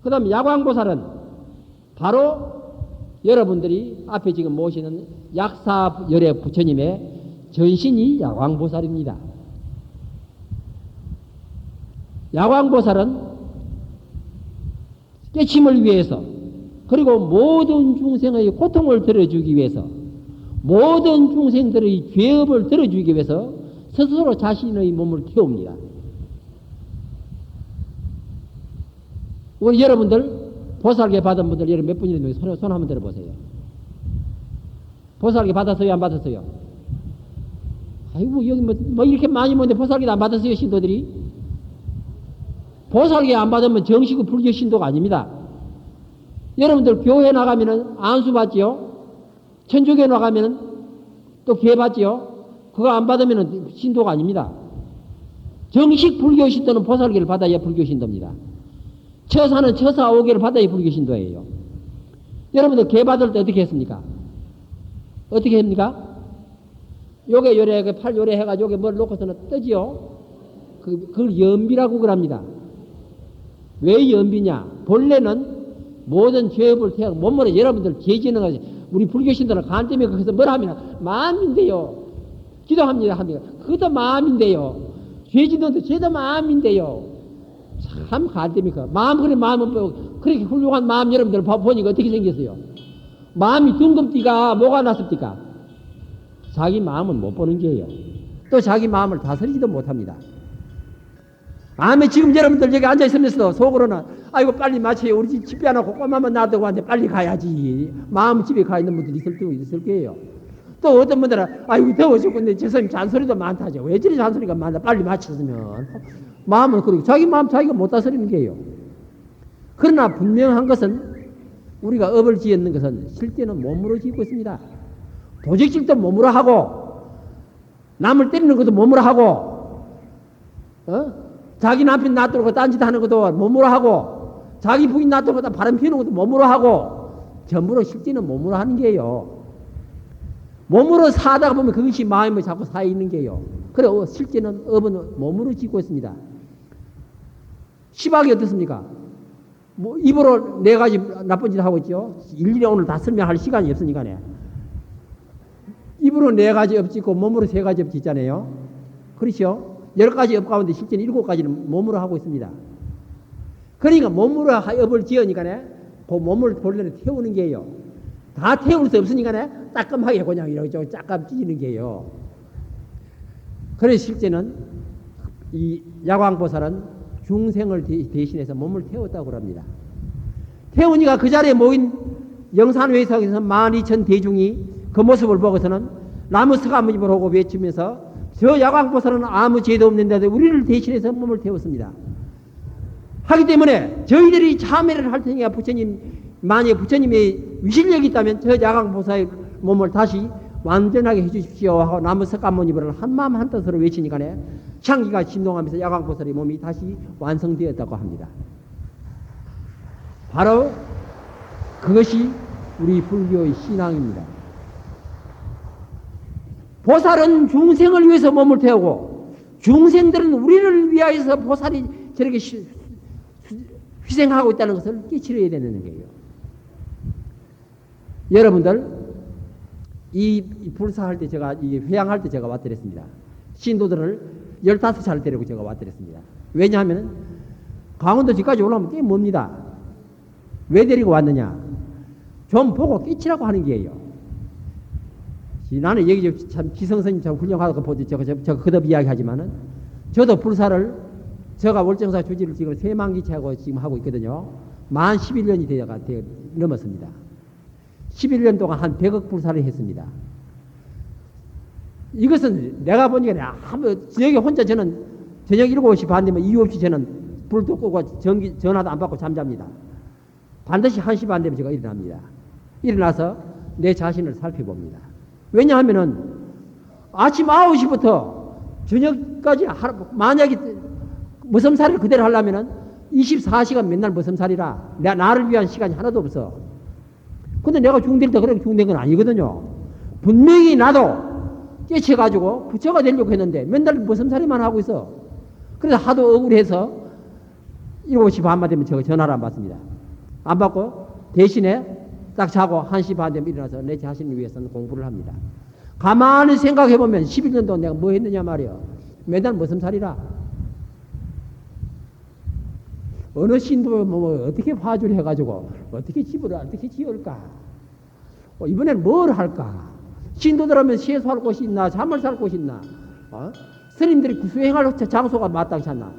그 다음 야광보살은 바로 여러분들이 앞에 지금 모시는 약사열애 부처님의 전신이 야광보살입니다. 야광보살은 깨침을 위해서 그리고 모든 중생의 고통을 들어주기 위해서 모든 중생들의 죄업을 들어주기 위해서 스스로 자신의 몸을 태웁니다. 우리 여러분들 보살계 받은 분들 여러분 몇 분이 손 한번 들어보세요. 보살계 받았어요? 안 받았어요? 아이고 여기 뭐 이렇게 많이 모는데 보살계도 안 받았어요? 신도들이? 보살계 안 받으면 정식의 불교 신도가 아닙니다. 여러분들 교회 나가면은 안수 받지요? 천주교 나가면은 또 기회 받지요? 그거 안 받으면은 신도가 아닙니다. 정식 불교 신도는 보살계를 받아야 불교 신도입니다. 처사는 처사 5개를 받아야 불교 신도예요. 여러분들 개 받을 때 어떻게 했습니까? 어떻게 합니까? 요게 요래, 팔 요래 해가지고 요게 뭘 놓고서는 뜨지요? 그걸 연비라고 그럽니다. 왜 연비냐? 본래는 모든 죄업을 태하고 몸으로 여러분들 죄 지는 것이 우리 불교신들은 간 때문에 거기서 뭘 하면 마음인데요. 기도합니다. 합니다. 그것도 마음인데요. 죄 짓는 것도 죄도 마음인데요. 참 간 때문에 마음 그래 마음은 그렇게 훌륭한 마음 여러분들 보니까 어떻게 생겼어요? 마음이 둥금띠가 뭐가 났습니까? 자기 마음은 못 보는 게예요. 또 자기 마음을 다스리지도 못합니다. 마음에 지금 여러분들 여기 앉아있으면서도 속으로는 아이고 빨리 마쳐요. 우리 집 집에 하나 꼬꼬마만 놔두고 왔는데 빨리 가야지. 마음 집에 가 있는 분들이 있을 거예요. 또 어떤 분들은 아이고 더워 죽겠는데 저 선생님 잔소리도 많다죠. 왜 저리 잔소리가 많다. 빨리 마쳤으면. 마음은 그러고 자기 마음 자기가 못 다스리는 게예요. 그러나 분명한 것은 우리가 업을 지었는 것은 실제는 몸으로 짓고 있습니다. 도적질도 몸으로 하고 남을 때리는 것도 몸으로 하고 자기 남편 놔두고 딴짓 하는 것도 몸으로 하고 자기 부인 놔두고 바람 피우는 것도 몸으로 하고 전부로 실제는 몸으로 하는 게예요. 몸으로 사다가 보면 그것이 마음에 자꾸 사 있는 게요. 그래 실제는 업은 몸으로 짓고 있습니다. 시박이 어떻습니까? 뭐 입으로 4가지 나쁜 짓 하고 있죠. 일일이 오늘 다 설명할 시간이 없으니까네. 입으로 4가지 업 짓고 몸으로 3가지 업 짓잖아요. 그렇죠? 10가지 업 가운데 실제는 7가지는 몸으로 하고 있습니다. 그러니까 몸으로 업을 지으니까네 그 몸을 본래는 태우는 게요. 다 태울 수 없으니까네 따끔하게 그냥 이렇게 짝감 찢는 게요. 그래서 실제는 이 야광보살은 중생을 대신해서 몸을 태웠다고 합니다. 태우니까 그 자리에 모인 영산회석에서 12,000 대중이 그 모습을 보고서는 나무스가무집을 하고 외치면서 저 야광보살은 아무 죄도 없는데 우리를 대신해서 몸을 태웠습니다. 하기 때문에 저희들이 참회를 할 테니까 부처님 만약에 부처님의 위실력이 있다면 저 야광보살의 몸을 다시 완전하게 해주십시오 하고 나무석가모니를 한마음 한뜻으로 외치니까네 향기가 진동하면서 야광보살의 몸이 다시 완성되었다고 합니다. 바로 그것이 우리 불교의 신앙입니다. 보살은 중생을 위해서 몸을 태우고 중생들은 우리를 위하여서 보살이 저렇게 희생하고 있다는 것을 깨치려야 되는 거예요. 여러분들 이 불사할 때 제가 이 회양할 때 제가 왔더랬습니다. 신도들을 15차를 데리고 제가 왔더랬습니다. 왜냐하면 강원도 집까지 올라오면 꽤 멉니다. 왜 데리고 왔느냐? 좀 보고 깨치라고 하는 게예요. 나는 여기 참 기성선님 참 훌륭하다고 보지 제가 그덕 이야기하지만은 저도 불사를 제가 월정사 주지를 지금 3만기차하고 지금 하고 있거든요. 만 11년이 넘었습니다. 11년 동안 한 100억 불사를 했습니다. 이것은 내가 보니까 여기 혼자 저는 저녁 7시 반 되면 이유 없이 저는 불도 끄고 전화도 안 받고 잠잡니다. 반드시 1시 반 되면 제가 일어납니다. 일어나서 내 자신을 살펴봅니다. 왜냐하면은 아침 9시부터 저녁까지 만약에 머슴살이를 그대로 하려면은 24시간 맨날 머슴살이라 나를 위한 시간이 하나도 없어. 근데 내가 중될 때 그렇게 중된 건 아니거든요. 분명히 나도 깨쳐가지고 부처가 되려고 했는데 맨날 머슴살이만 하고 있어. 그래서 하도 억울해서 7시 반만 되면 제가 전화를 안 받습니다. 안 받고 대신에 딱 자고 1시 반 되면 일어나서 내 자신을 위해서는 공부를 합니다. 가만히 생각해보면 11년 동안 내가 뭐 했느냐 말이요. 매달 머슴살이라. 어느 신도 뭐 어떻게 화주를 해가지고 어떻게 집을 어떻게 지을까? 이번엔 뭘 할까? 신도들 하면 세수할 곳이 있나? 잠을 살 곳이 있나? 스님들이 수행할 장소가 마땅치 않나?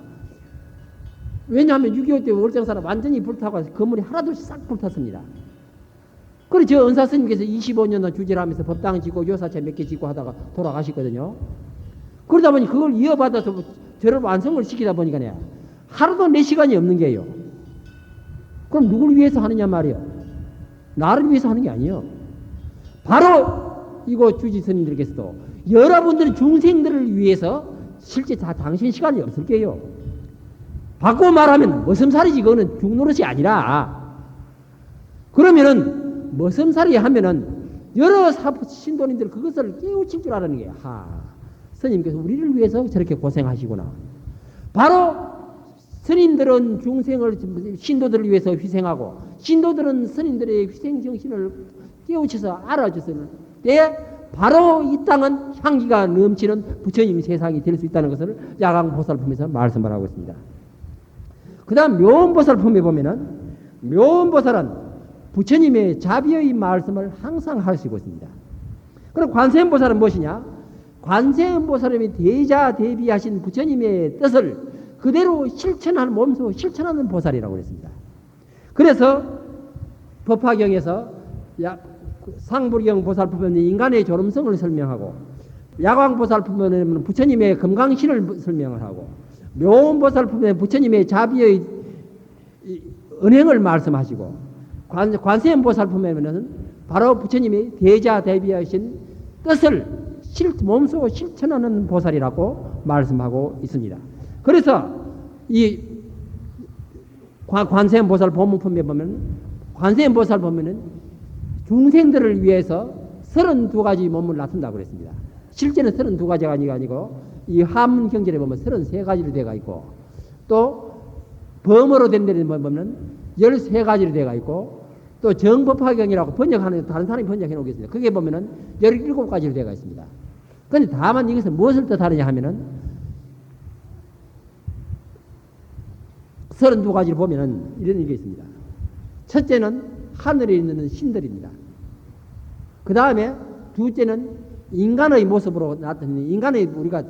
왜냐하면 6.25 때 월정사는 완전히 불타고 건물이 하나둘 싹 불탔습니다. 그래 저 은사 스님께서 25년간 주제를 하면서 법당 짓고 요사체 몇 개 짓고 하다가 돌아가셨거든요. 그러다 보니 그걸 이어받아서 저를 완성을 시키다 보니까 하루도 내 시간이 없는 게요. 그럼 누굴 위해서 하느냐 말이요. 나를 위해서 하는 게 아니에요. 바로 이곳 주지 스님들께서도 여러분들 중생들을 위해서 실제 다 당신 시간이 없을 게요. 바꿔 말하면 머슴살이지 그거는 죽노릇이 아니라 그러면은 머슴살이 하면은 여러 신도님들 그것을 깨우칠 줄 아는 게 스님께서 우리를 위해서 저렇게 고생하시구나. 바로 스님들은 중생을 신도들을 위해서 희생하고 신도들은 스님들의 희생정신을 깨우쳐서 알아줬을 때 바로 이 땅은 향기가 넘치는 부처님 세상이 될 수 있다는 것을 야광보살품에서 말씀을 하고 있습니다. 그 다음 묘원보살품에 보면은 묘원보살은 부처님의 자비의 말씀을 항상 하시고 있습니다. 그럼 관세음보살은 무엇이냐? 관세음보살이 대자 대비하신 부처님의 뜻을 그대로 실천하는 몸소 실천하는 보살이라고 했습니다. 그래서 법화경에서 상불경 보살품은 인간의 졸음성을 설명하고 야광보살품은 부처님의 금강신을 설명을 하고 묘원보살품은 부처님의 자비의 은행을 말씀하시고 관세음보살품에는 바로 부처님이 대자 대비하신 뜻을 몸소 실천하는 보살이라고 말씀하고 있습니다. 그래서 이 관세음보살 법문품에 보면 관세음보살 보면은 중생들을 위해서 32가지 몸을 나춘다고 그랬습니다. 실제는 32가지가 아니고 이 한문경전에 보면 33가지로 되어 있고 또 범어로 된 데를 보면 13가지로 되어 있고 또 정법화경이라고 번역하는 다른 사람이 번역해 놓겠습니다. 그게 보면은 17가지로 되어 있습니다. 그런데 다만 이것은 무엇을 뜻하느냐 하면은 32가지를 보면은 이런 게 있습니다. 첫째는 하늘에 있는 신들입니다. 그 다음에 둘째는 인간의 모습으로 나타나는 인간의 우리가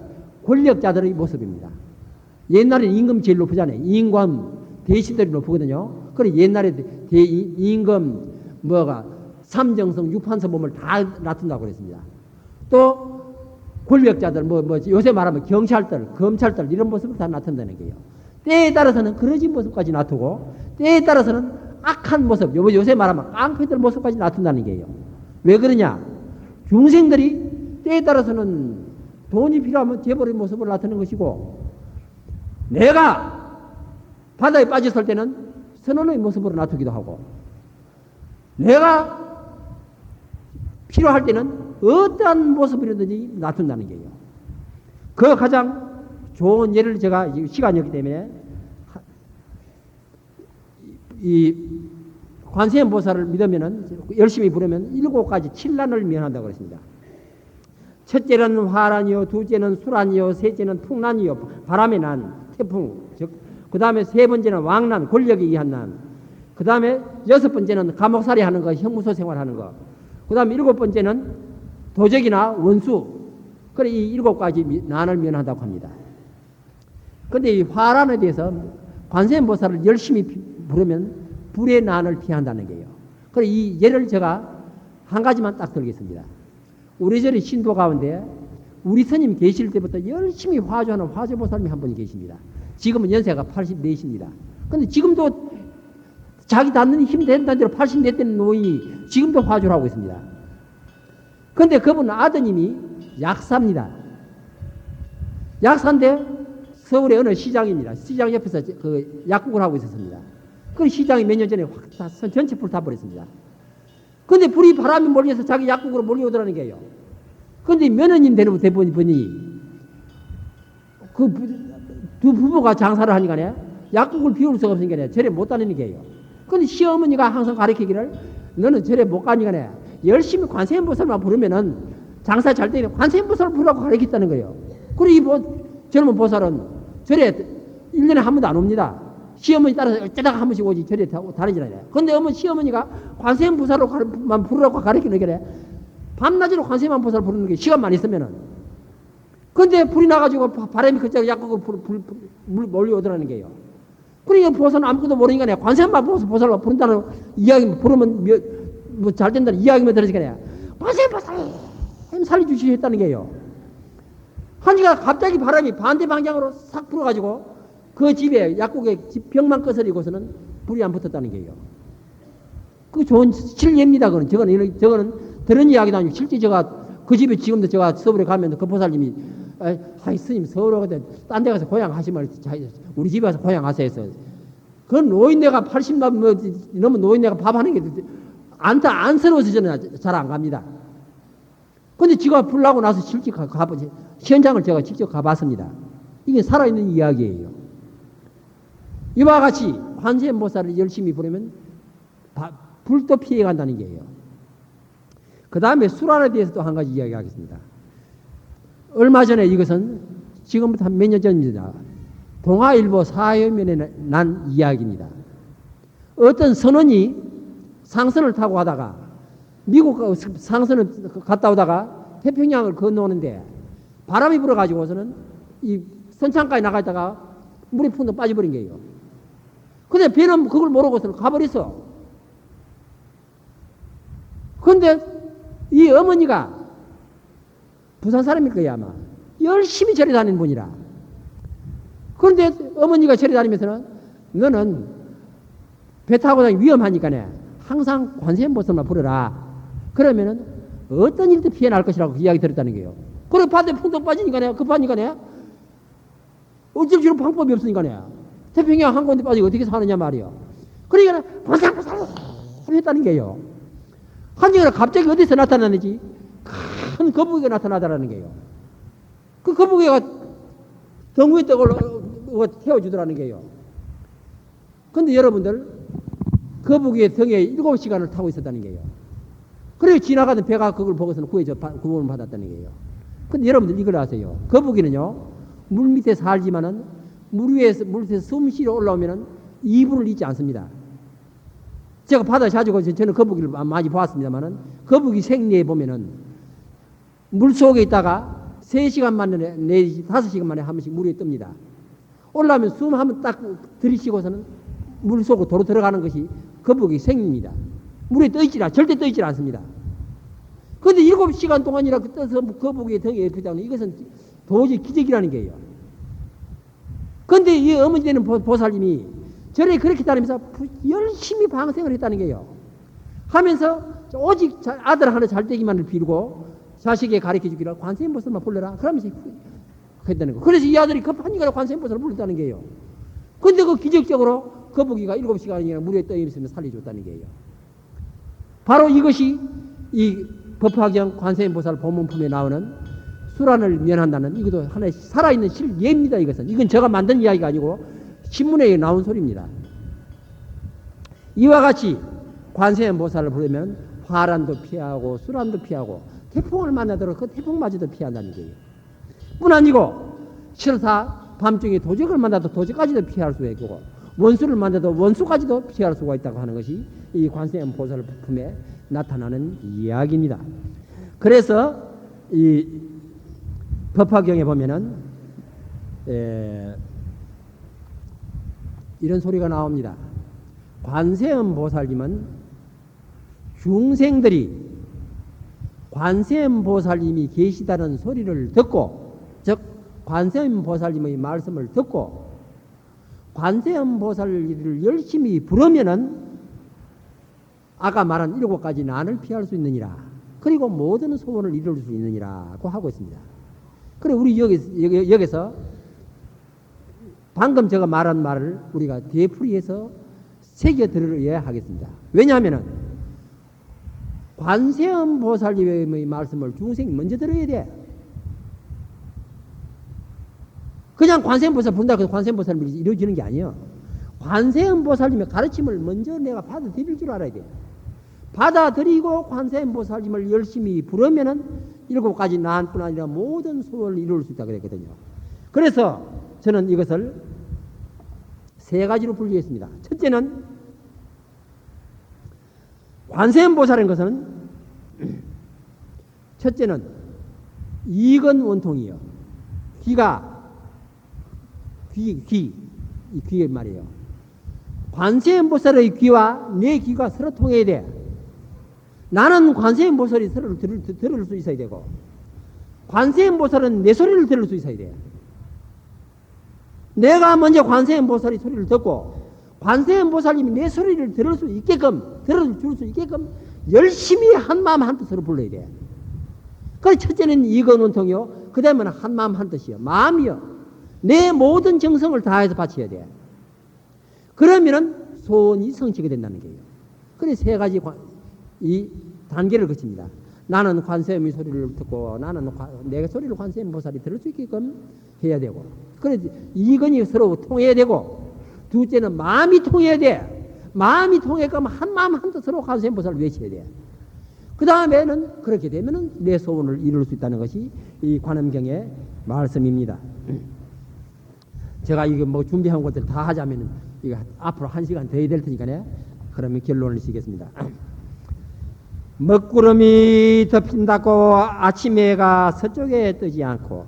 권력자들의 모습입니다. 옛날에는 임금 제일 높으잖아요. 임금 대신들이 높거든요. 그래 옛날에 임금 삼정성 육판서 몸을 다 나타낸다고 그랬습니다. 또 권력자들 요새 말하면 경찰들 검찰들 이런 모습을 다 나타낸다는 거예요. 때에 따라서는 그러진 모습까지 나타고 때에 따라서는 악한 모습 요새 말하면 깡패들 모습까지 나타낸다는 거예요. 왜 그러냐? 중생들이 때에 따라서는 돈이 필요하면 재벌의 모습을 나타내는 것이고 내가 바다에 빠졌을 때는 선원의 모습으로 나타기도 하고 내가 필요할 때는 어떠한 모습이라든지 나타난다는 거예요. 그 가장 좋은 예를 제가 시간이 없기 때문에 이 관세음보살을 믿으면은 열심히 부르면 7가지 칠난을 면한다고 그랬습니다. 첫째는 화란이요, 둘째는 수란이요, 셋째는 풍란이요, 바람의 난, 태풍, 그 다음에 세 번째는 왕난, 권력에 의한 난, 그 다음에 6번째는 감옥살이 하는 거, 형무소 생활하는 거, 그 다음에 7번째는 도적이나 원수, 그래 이 7가지 난을 면한다고 합니다. 근데 이 화란에 대해서 관세음보살을 열심히 부르면 불의 난을 피한다는 거예요. 그래 이 예를 제가 한 가지만 딱 들겠습니다. 우리 절의 신도 가운데 우리 스님 계실 때부터 열심히 화주하는 화주보살님이 한 분이 계십니다. 지금은 연세가 84입니다. 근데 지금도 자기 닿는 힘 된다는 대로 84 되는 노인이 지금도 화주를 하고 있습니다. 근데 그분 아드님이 약사입니다. 약사인데 서울의 어느 시장입니다. 시장 옆에서 그 약국을 하고 있었습니다. 그 시장이 몇 년 전에 확 다 전체 불타버렸습니다. 근데 불이 바람이 몰려서 자기 약국으로 몰려오더라는 거예요. 근데 며느님 되는 분이 그 두 부부가 장사를 하니까 약국을 비울 수가 없으니까 절에 못 다니는 거예요. 근데 시어머니가 항상 가르치기를 너는 절에 못 가니까 열심히 관세음보살만 부르면은 장사 잘 되면 관세음보살 부르라고 가르쳤다는 거예요. 그리고 이 젊은 보살은 절에 1년에 한 번도 안 옵니다. 시어머니 따라서 어쩌다가 한 번씩 오지 절에 다니잖아요. 근데 시어머니가 관세음보살만 부르라고 가르치는 게 밤낮으로 관세음보살 부르는 게 시간만 있으면은. 근데 불이 나가지고 바람이 그쪽 약국으로 물 몰려오더라는 게요. 그러니까 보살은 아무것도 모르니까 관세음만 보살만 부른다는 이야기 부르면 뭐 잘 된다는 이야기만 들으니까 관세음보살 살려주시오 했다는 게요. 한지가 갑자기 바람이 반대 방향으로 싹 불어가지고 그 집에 약국에 벽만 꺼서리고서는 불이 안 붙었다는 게요. 그 좋은 실례입니다. 저거는 들은 이야기도 아니고 실제 제가 그 집에 지금도 제가 서울에 가면 그 보살님이 스님 서울에 가서 딴 데 가서 고향하시면 우리 집에 와서 고향하세요 해서 그 노인네가 80만 넘은 노인네가 밥하는 게 안쓰러워서 저는 잘 안 갑니다. 근데 지가 불 나고 나서 실제 가보지 현장을 제가 직접 가봤습니다. 이게 살아있는 이야기예요. 이와 같이 관세음보살을 열심히 부르면 불도 피해간다는 게예요. 그 다음에 수란에 대해서 또 한 가지 이야기하겠습니다. 얼마 전에 이것은 지금부터 한 몇 년 전입니다. 동아일보 사회면에 난 이야기입니다. 어떤 선원이 상선을 타고 가다가 미국 상선을 갔다 오다가 태평양을 건너오는데 바람이 불어가지고서는 이 선창가에 나가다가 물이 푼 더 빠져버린 거예요. 근데 배는 그걸 모르고서는 가버렸어. 근데 이 어머니가 부산 사람일 거야 아마. 열심히 절에 다니는 분이라. 그런데 어머니가 절에 다니면서는 너는 배 타고 다니기 위험하니까 항상 관세음보살만 부르라. 그러면은 어떤 일도 피해 날 것이라고 그 이야기 들었다는 거예요. 그래 바다에 풍덩 빠지니까 급하니까 어쩔 줄 방법이 없으니까 태평양 한 군데 빠지고 어떻게 사느냐 말이요. 그러니까 관세음보살 했다는 게요. 한정이가 갑자기 어디서 나타나는지 큰 거북이가 나타나더라는 게요. 그 거북이가 경우에 떡을 태워주더라는 게요. 근데 여러분들 거북이의 등에 7시간을 타고 있었다는 게요. 그래서 지나가던 배가 그걸 보고서는 구원을 받았다는 게요. 근데 여러분들 이걸 아세요. 거북이는요 물 밑에 살지만은 물 밑에서 숨 쉬러 올라오면은 2분을 잊지 않습니다. 제가 바다 자주 가서 저는 거북이를 많이 봤습니다만은 거북이 생리에 보면은 물 속에 있다가 3시간 만에, 5시간 만에 한 번씩 물 위에 뜹니다. 올라오면 숨 한번 딱 들이쉬고서는 물 속으로 도로 들어가는 것이 거북이 생리입니다. 물에 절대 떠있질 않습니다. 그런데 7시간 동안이나 떠서 거북이의 등에 엎이다는 이것은 도저히 기적이라는 게요. 그런데 이 어머니 되는 보살님이 절에 그렇게 다니면서 열심히 방생을 했다는 게요. 하면서 오직 아들 하나 잘 되기만을 빌고 자식에게 가르쳐 주기를 관세음보살만 불러라. 그러면서 했다는 거. 그래서 이 아들이 급하니까 관세음보살을 불렀다는 게요. 근데 그 기적적으로 거북이가 7시간이나 물에 떠 있으면 살려줬다는 게요. 바로 이것이 이 법화경 관세음보살 법문품에 나오는 수란을 면한다는 이것도 하나의 살아있는 실예입니다. 이건 제가 만든 이야기가 아니고 신문에 나온 소리입니다. 이와 같이 관세음보살을 부르면 화란도 피하고 수란도 피하고 태풍을 만나도록 그 태풍마저도 피한다는 거예요. 뿐 아니고 실사 밤중에 도적을 만나도 도적까지도 피할 수가 있고 원수를 만나도 원수까지도 피할 수가 있다고 하는 것이 이 관세음보살 품에 나타나는 이야기입니다. 그래서 이 법화경에 보면은 이런 소리가 나옵니다. 관세음보살님은 중생들이 관세음보살님이 계시다는 소리를 듣고, 즉 관세음보살님의 말씀을 듣고 관세음보살을 열심히 부르면은 아까 말한 7가지 난을 피할 수 있느니라. 그리고 모든 소원을 이룰 수 있느니라고 하고 있습니다. 그래 우리 여기서 방금 제가 말한 말을 우리가 되풀이해서 새겨 들어야 하겠습니다. 왜냐하면은 관세음보살님의 말씀을 중생이 먼저 들어야 돼. 그냥 관세음보살 부른다고 해서 관세음보살이 이루어지는 게 아니에요. 관세음보살님의 가르침을 먼저 내가 받아들일 줄 알아야 돼. 받아들이고 관세음보살님을 열심히 부르면은 7가지 난뿐 아니라 모든 소원을 이룰 수 있다 그랬거든요. 그래서 저는 이것을 3가지로 분류했습니다. 첫째는 관세음보살인 것은 첫째는 이건 원통이요. 귀의 말이에요. 관세음보살의 귀와 내 귀가 서로 통해야 돼. 나는 관세음보살이 서로 들을 수 있어야 되고, 관세음보살은 내 소리를 들을 수 있어야 돼. 내가 먼저 관세음보살의 소리를 듣고, 관세음보살님이 내 소리를 들을 수 있게끔, 들어줄 수 있게끔 열심히 한마음 한뜻으로 불러야 돼. 그래서 첫째는 이건원통이요. 그 다음에는 한마음 한뜻이요. 마음이요. 내 모든 정성을 다해서 바쳐야 돼. 그러면은 소원이 성취가 된다는 거예요. 그래서 3가지 이 단계를 거칩니다. 나는 관세음의 소리를 듣고, 나는 내 소리를 관세음보살이 들을 수 있게끔 해야 되고, 그래서 이건이 서로 통해야 되고, 둘째는 마음이 통해야 돼. 마음이 통해가면 한마음 한뜻으로 관세음보살을 외쳐야 돼. 그 다음에는 그렇게 되면은 내 소원을 이룰 수 있다는 것이 이 관음경의 말씀입니다. 제가 이거 뭐 준비한 것들 다 하자면은 이거 앞으로 1시간 더 해야 될 테니까요. 그러면 결론을 지겠습니다. 먹구름이 덮인다고 아침 해가 서쪽에 뜨지 않고,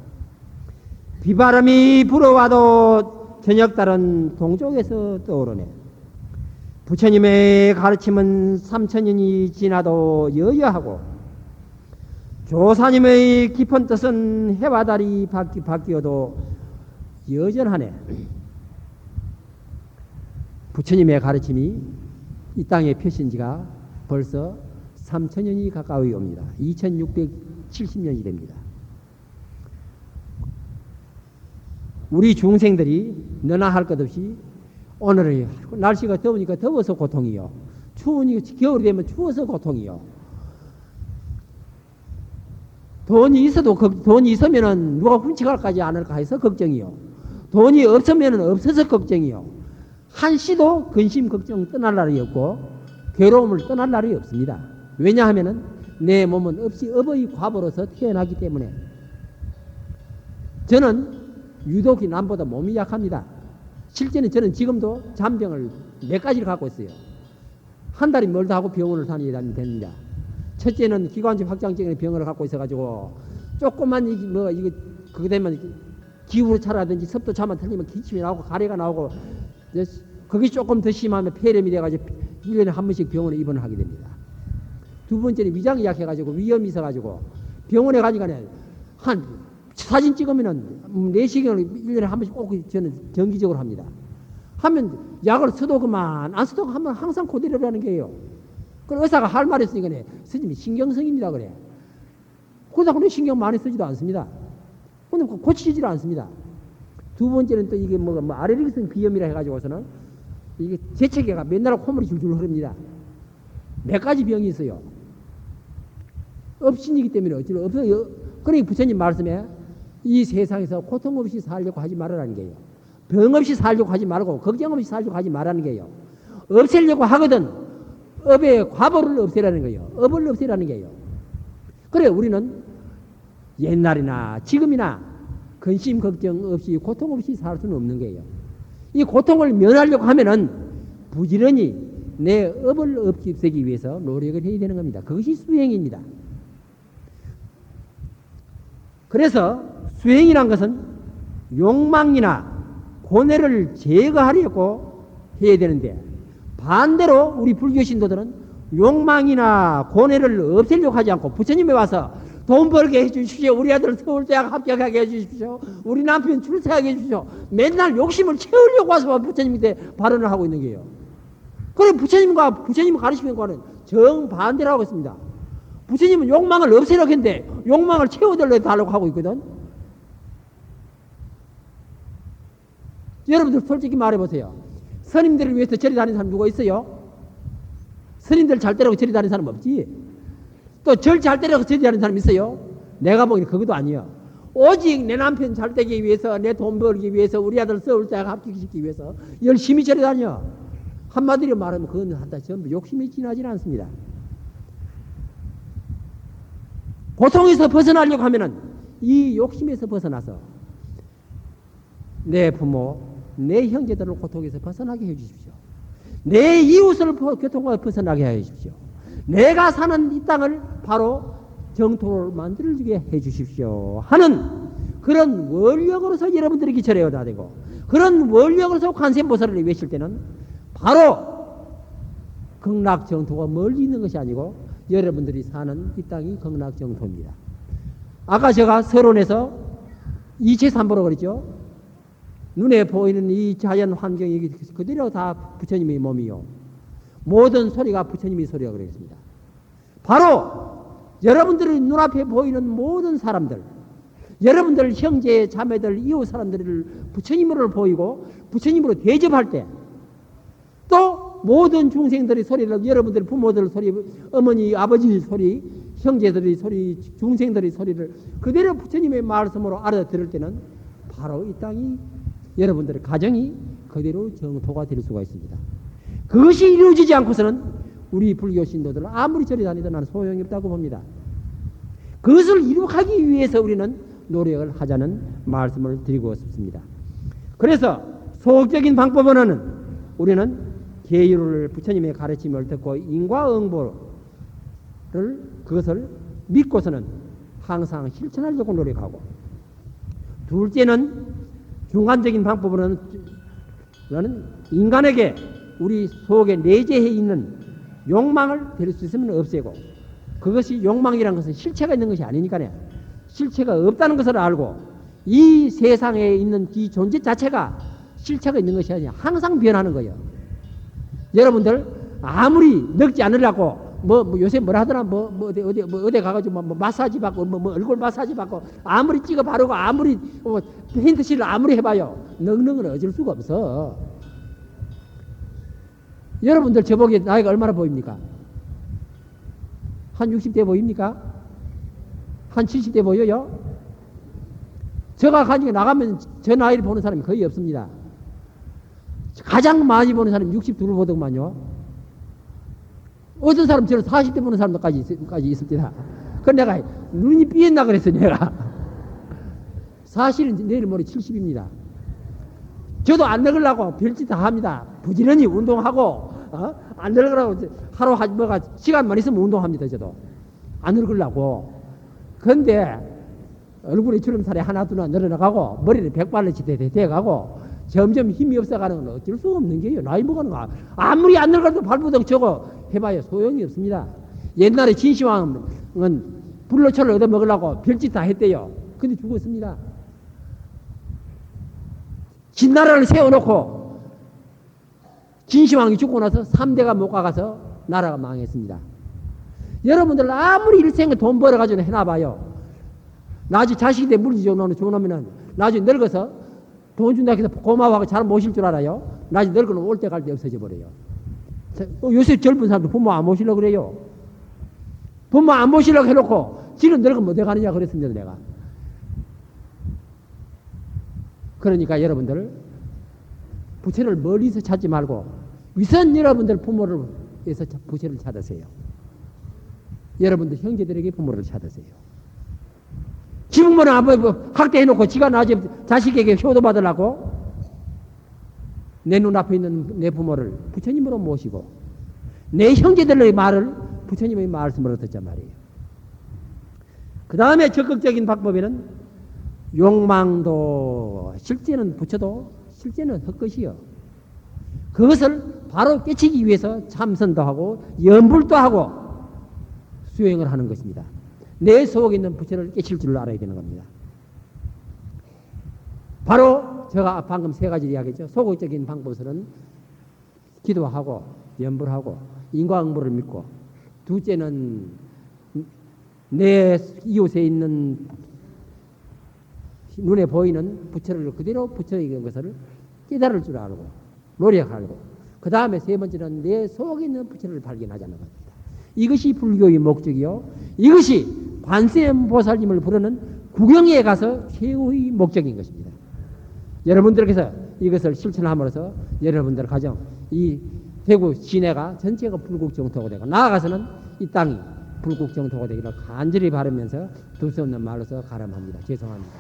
비바람이 불어와도 저녁달은 동쪽에서 떠오르네. 부처님의 가르침은 3000년이 지나도 여여하고, 조사님의 깊은 뜻은 해와 달이 바뀌어도 여전하네. 부처님의 가르침이 이 땅에 펴신 지가 벌써 3000년이 가까이 옵니다. 2670년이 됩니다. 우리 중생들이 너나 할 것 없이 오늘은 날씨가 더우니까 더워서 고통이요. 추우니까 겨울이 되면 추워서 고통이요. 돈이 있으면은 누가 훔쳐갈까지 않을까 해서 걱정이요. 돈이 없으면은 없어서 걱정이요. 한시도 근심 걱정 떠날 날이 없고 괴로움을 떠날 날이 없습니다. 왜냐하면은 내 몸은 없이 업의 과보로서 태어나기 때문에. 저는 유독히 남보다 몸이 약합니다. 실제는 저는 지금도 잔병을 몇 가지를 갖고 있어요. 한 달이 멀다 하고 병원을 다니게 됩니다. 첫째는 기관지 확장증의 병을 갖고 있어가지고 조금만 이게 그게 되면 기후로 차라든지 습도 차만 틀리면 기침이 나오고 가래가 나오고, 그게 조금 더 심하면 폐렴이 돼가지고 1년에 한 번씩 병원에 입원을 하게 됩니다. 두 번째는 위장이 약해가지고 위염이 있어가지고 병원에 가니까 한 사진 찍으면은 내시경을 1년에 한 번씩 꼭 저는 정기적으로 합니다. 하면 약을 써도 그만 안 써도 하면 항상 그대로라는 게요. 그 의사가 할 말이 있으니까 스님이 신경성입니다 그래. 그러다 신경 많이 쓰지도 않습니다. 근데 고치지를 않습니다. 두 번째는 또 이게 뭐 아레르기성 비염이라 해가지고서는 이게 재채기가 맨날 콧물이 줄줄 흐릅니다. 몇 가지 병이 있어요. 업신이기 때문에 어찌로 없어요. 그러니 부처님 말씀에 이 세상에서 고통 없이 살려고 하지 말라는 게요. 병 없이 살려고 하지 말고 걱정 없이 살려고 하지 말라는 게요. 없애려고 하거든 업의 과보를 없애라는 거예요. 업을 없애라는 게요. 그래 우리는 옛날이나 지금이나 근심 걱정 없이 고통 없이 살 수는 없는 거예요. 이 고통을 면하려고 하면은 부지런히 내 업을 없애기 위해서 노력을 해야 되는 겁니다. 그것이 수행입니다. 그래서 수행이란 것은 욕망이나 고뇌를 제거하려고 해야 되는데, 반대로 우리 불교 신도들은 욕망이나 고뇌를 없애려고 하지 않고 부처님에 와서 돈 벌게 해주십시오. 우리 아들 서울대학 합격하게 해주십시오. 우리 남편 출세하게 해주십시오. 맨날 욕심을 채우려고 와서 부처님한테 발언을 하고 있는 거예요. 그래 부처님과 부처님 가르치는 거는 정반대로 하고 있습니다. 부처님은 욕망을 없애려고 했는데 욕망을 채워달라고 하고 있거든. 여러분들 솔직히 말해보세요. 스님들을 위해서 저리 다니는 사람 누가 있어요? 스님들 잘 때라고 저리 다니는 사람 없지. 또 절 잘 때라고 저리 다니는 사람 있어요? 내가 보기엔 그것도 아니에요. 오직 내 남편 잘 되기 위해서, 내 돈 벌기 위해서, 우리 아들 서울대학 합격시키기 위해서 열심히 절에 다녀. 한마디로 말하면 그건 한다 전부 욕심이 지나지 않습니다. 고통에서 벗어나려고 하면은 이 욕심에서 벗어나서 내 부모, 내 형제들을 고통에서 벗어나게 해주십시오. 내 이웃을 고통에서 벗어나게 해주십시오. 내가 사는 이 땅을 바로 정토를 만들어주게 해주십시오 하는 그런 원력으로서 여러분들에게 절해야 되고, 그런 원력으로서 관세음보살을 외칠 때는 바로 극락정토가 멀리 있는 것이 아니고 여러분들이 사는 이 땅이 극락정토입니다. 아까 제가 서론에서 이체삼보라고 그랬죠. 눈에 보이는 이 자연 환경이 그대로 다 부처님의 몸이요, 모든 소리가 부처님의 소리라고 그랬습니다. 바로 여러분들의 눈앞에 보이는 모든 사람들, 여러분들 형제, 자매들, 이웃 사람들을 부처님으로 보이고 부처님으로 대접할 때, 또 모든 중생들의 소리를, 여러분들 부모들 소리, 어머니, 아버지 소리, 형제들의 소리, 중생들의 소리를 그대로 부처님의 말씀으로 알아들을 때는 바로 이 땅이, 여러분들의 가정이 그대로 정토가 될 수가 있습니다. 그것이 이루어지지 않고서는 우리 불교 신도들 아무리 절에 다니도 나는 소용이 없다고 봅니다. 그것을 이룩하기 위해서 우리는 노력을 하자는 말씀을 드리고 싶습니다. 그래서 소극적인 방법으로는 우리는 계율을, 부처님의 가르침을 듣고 인과응보를, 그것을 믿고서는 항상 실천하려고 노력하고, 둘째는 중간적인 방법으로는 인간에게 우리 속에 내재해 있는 욕망을 될 수 있으면 없애고, 그것이 욕망이라는 것은 실체가 있는 것이 아니니까요. 실체가 없다는 것을 알고, 이 세상에 있는 이 존재 자체가 실체가 있는 것이 아니라 항상 변하는 거예요. 여러분들 아무리 늙지 않으려고 요새 뭐라 하더라, 어디 가가지고 마사지 받고 얼굴 마사지 받고 아무리 찍어 바르고 아무리 페인트칠을 아무리 해봐요, 늙는 건 어쩔 수가 없어. 여러분들 저보기에 나이가 얼마나 보입니까? 한 60대 보입니까? 한 70대 보여요? 제가 가지고 나가면 저 나이를 보는 사람이 거의 없습니다. 가장 많이 보는 사람이 62를 보더만요. 어떤 사람 저는 40대 보는 사람들까지 있습니다. 그래서 내가 눈이 삐었나 그랬어, 내가. 사실은 내일 모레 70입니다. 저도 안 늙으려고 별짓 다 합니다. 부지런히 운동하고, 안 늙으려고 하루 시간만 있으면 운동합니다. 저도 안 늙으려고. 그런데 얼굴에 주름살이 하나 둘 늘어나가고 머리를 백발로치 돼가고 점점 힘이 없어가는 건 어쩔 수가 없는 게요. 나이 먹어는 거 아무리 안 늙어도 발부둥 저거 해봐야 소용이 없습니다. 옛날에 진시황은 불로초를 얻어먹으려고 별짓 다 했대요. 근데 죽었습니다. 진나라를 세워놓고 진시황이 죽고 나서 3대가 못 가서 나라가 망했습니다. 여러분들 아무리 일생에 돈 벌어가지고 해놔봐요. 나중에 자식인데 물질 줘놓으면 나중에 늙어서 돈 준다 해서 고마워하고 잘 모실 줄 알아요. 나중에 늙어는 올 때 갈 때 없어져 버려요. 요새 젊은 사람들 부모 안 모시려고 그래요. 부모 안 모시려고 해놓고 지는 늙으면 어디 가느냐 그랬습니다, 내가. 그러니까 여러분들 부처를 멀리서 찾지 말고 위선 여러분들 부모를 위해서 부처를 찾으세요. 여러분들 형제들에게 부모를 찾으세요. 지붕모는 아버지 학대해놓고 지가 나중에 자식에게 효도받으려고 내 눈앞에 있는 내 부모를 부처님으로 모시고 내 형제들의 말을 부처님의 말씀으로 듣자 말이에요. 그 다음에 적극적인 방법에는 욕망도 실제는 부처도 실제는 헛것이요. 그것을 바로 깨치기 위해서 참선도 하고 연불도 하고 수행을 하는 것입니다. 내 속에 있는 부처를 깨칠 줄 알아야 되는 겁니다. 바로 제가 방금 세 가지 이야기했죠. 소극적인 방법으로는 기도하고 연불하고 인과응보를 믿고, 둘째는 내 이웃에 있는 눈에 보이는 부처를 그대로 부처의 것을 깨달을 줄 알고 노력하고, 그 다음에 세 번째는 내 속에 있는 부처를 발견하자는 겁니다. 이것이 불교의 목적이요, 이것이 관세음보살님을 부르는 구경에 가서 최후의 목적인 것입니다. 여러분들께서 이것을 실천함으로써 여러분들 가정, 이 대구 시내가 전체가 불국 정토가 되고 나아가서는 이 땅이 불국 정토가 되기를 간절히 바라면서 두 수 없는 말로서 가름합니다. 죄송합니다.